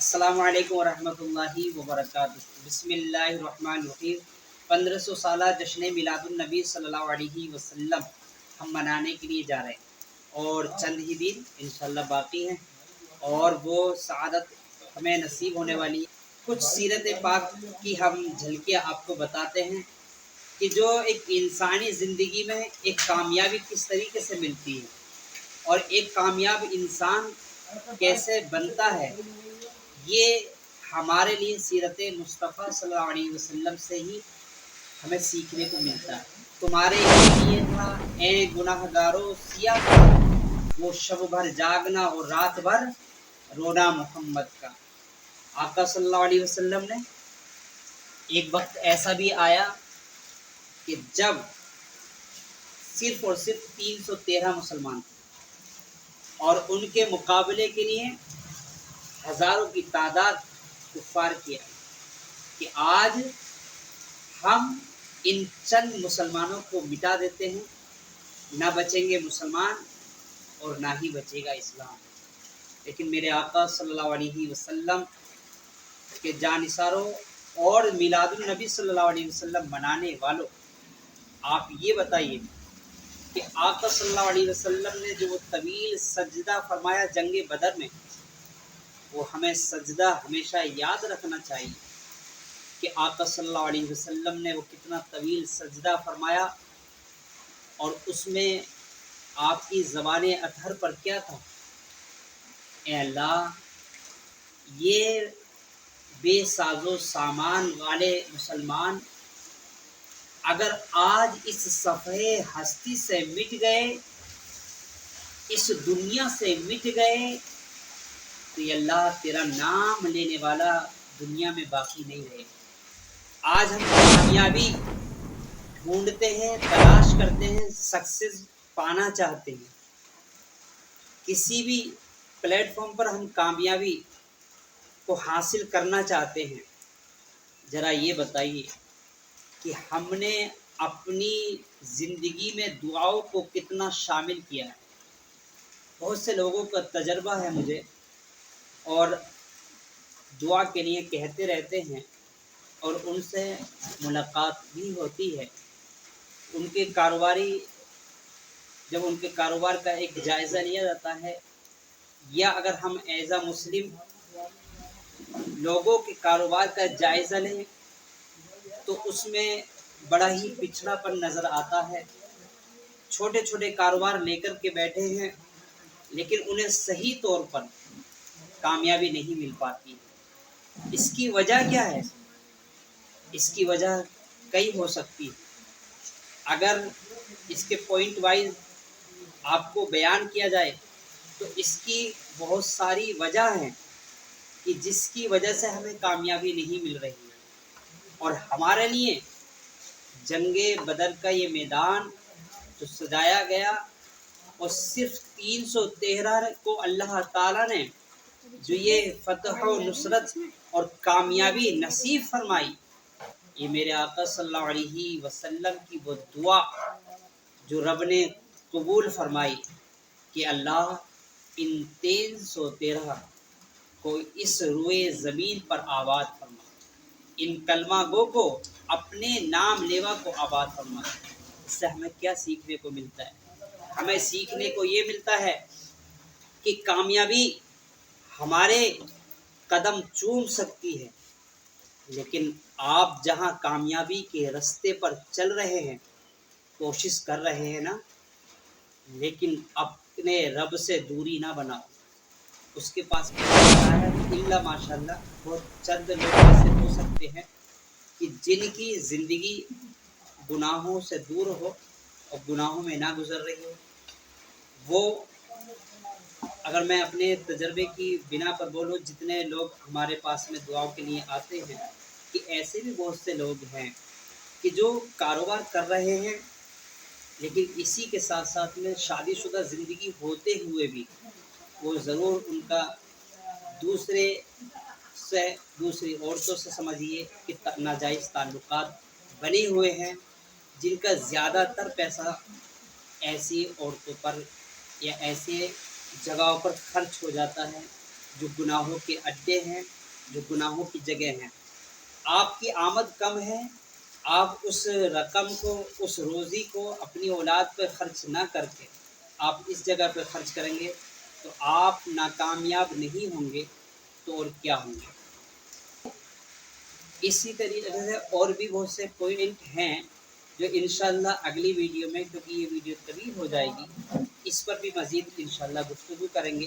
अस्सलामु अलैकुम वरहमतुल्लाहि वबरकातुहू। बिस्मिल्लाहिर्रहमानिर्रहीम। 1500 साला जश्न मिलादुन्नबी सल्लल्लाहु अलैहि वसल्लम हम मनाने के लिए जा रहे हैं और चंद ही दिन इंशाअल्लाह बाकी हैं और वो सआदत हमें नसीब होने वाली है। कुछ सीरत पाक की हम झलकियाँ आपको बताते हैं कि जो एक इंसानी ज़िंदगी में एक कामयाबी किस तरीके से मिलती है और एक कामयाब इंसान कैसे बनता है। ये हमारे लिए सीरत मुस्तफ़ा सल्लल्लाहु अलैहि वसल्लम से ही हमें सीखने को मिलता है। तुम्हारे लिए था ए गुनाहगारों सिया का वो शब भर जागना और रात भर रोना मोहम्मद का। आका सल्लल्लाहु अलैहि वसल्लम ने एक वक्त ऐसा भी आया कि जब सिर्फ और सिर्फ 313 मुसलमान थे और उनके मुकाबले के लिए हज़ारों की तादाद कुफ़ार की आई कि आज हम इन चंद मुसलमानों को मिटा देते हैं, ना बचेंगे मुसलमान और ना ही बचेगा इस्लाम। लेकिन मेरे आका सल्लल्लाहु अलैहि वसल्लम के जानिसारों और मिलादुन नबी सल्लल्लाहु अलैहि वसल्लम मनाने वालों, आप ये बताइए कि आका सल्लल्लाहु अलैहि वसल्लम ने जो वो तवील सजदा फरमाया जंग बदर में, वो हमें सजदा हमेशा याद रखना चाहिए कि आका सल्लल्लाहु अलैहि वसल्लम ने वो कितना तवील सजदा फरमाया और उसमें आपकी ज़बान अतहर पर क्या था। ए अल्लाह, ये बेसाजो सामान वाले मुसलमान अगर आज इस सफ़े हस्ती से मिट गए, इस दुनिया से मिट गए, तो ये अल्लाह तेरा नाम लेने वाला दुनिया में बाकी नहीं रहेगा। आज हम कामयाबी ढूंढते हैं, तलाश करते हैं, सक्सेस पाना चाहते हैं, किसी भी प्लेटफॉर्म पर हम कामयाबी को हासिल करना चाहते हैं। ज़रा ये बताइए कि हमने अपनी ज़िंदगी में दुआओं को कितना शामिल किया है। बहुत से लोगों का तजर्बा है मुझे और दुआ के लिए कहते रहते हैं और उनसे मुलाकात भी होती है। उनके कारोबारी जब उनके कारोबार का एक जायज़ा लिया जाता है या अगर हम एज़ अ मुस्लिम लोगों के कारोबार का जायज़ा लें तो उसमें बड़ा ही पिछड़ापन नज़र आता है। छोटे छोटे कारोबार लेकर के बैठे हैं लेकिन उन्हें सही तौर पर कामयाबी नहीं मिल पाती। इसकी वजह क्या है? इसकी वजह कई हो सकती है। अगर इसके पॉइंट वाइज आपको बयान किया जाए तो इसकी बहुत सारी वजह हैं कि जिसकी वजह से हमें कामयाबी नहीं मिल रही है। और हमारे लिए जंगे बदर का ये मैदान जो सजाया गया और सिर्फ 313 को अल्लाह ताला ने जो ये फतह और नुसरत और कामयाबी नसीब फरमाई, ये मेरे आका सल्लल्लाहु अलैहि वसल्लम की वो दुआ जो रब ने कबूल फरमाई कि अल्लाह इन 313 को इस रुए ज़मीन पर आबाद फरमा, इन कलमा गो को अपने नाम लेवा को आबाद फरमा। इससे हमें क्या सीखने को मिलता है? हमें सीखने को ये मिलता है कि कामयाबी हमारे कदम चूम सकती है, लेकिन आप जहां कामयाबी के रास्ते पर चल रहे हैं, कोशिश कर रहे हैं ना, लेकिन अपने रब से दूरी ना बनाओ। उसके पास इल्ला माशाल्लाह बहुत चंद लोग ऐसे हो सकते हैं कि जिनकी ज़िंदगी गुनाहों से दूर हो और गुनाहों में ना गुजर रही हो। वो अगर मैं अपने तजर्बे की बिना पर बोलूँ, जितने लोग हमारे पास में दुआओं के लिए आते हैं, कि ऐसे भी बहुत से लोग हैं कि जो कारोबार कर रहे हैं लेकिन इसी के साथ साथ में शादीशुदा ज़िंदगी होते हुए भी वो ज़रूर उनका दूसरी औरतों से समझिए कि नाजायज़ ताल्लुकात बने हुए हैं, जिनका ज़्यादातर पैसा ऐसी औरतों पर या ऐसे जगहों पर खर्च हो जाता है جو گناہوں کے اڈے ہیں، جو گناہوں کی جگہ ہیں۔ آپ کی آمد کم ہے، آپ اس رقم کو، اس روزی کو اپنی اولاد پہ خرچ نہ کر کے آپ اس جگہ پہ خرچ کریں گے تو آپ ناکامیاب نہیں ہوں گے تو اور کیا ہوں گے۔ اسی طریقے سے اور بھی بہت سے پوائنٹ ہیں جو انشاءاللہ اگلی ویڈیو میں، کیونکہ یہ ویڈیو طویل ہو جائے گی، اس پر بھی مزید انشاءاللہ گفتگو کریں گے۔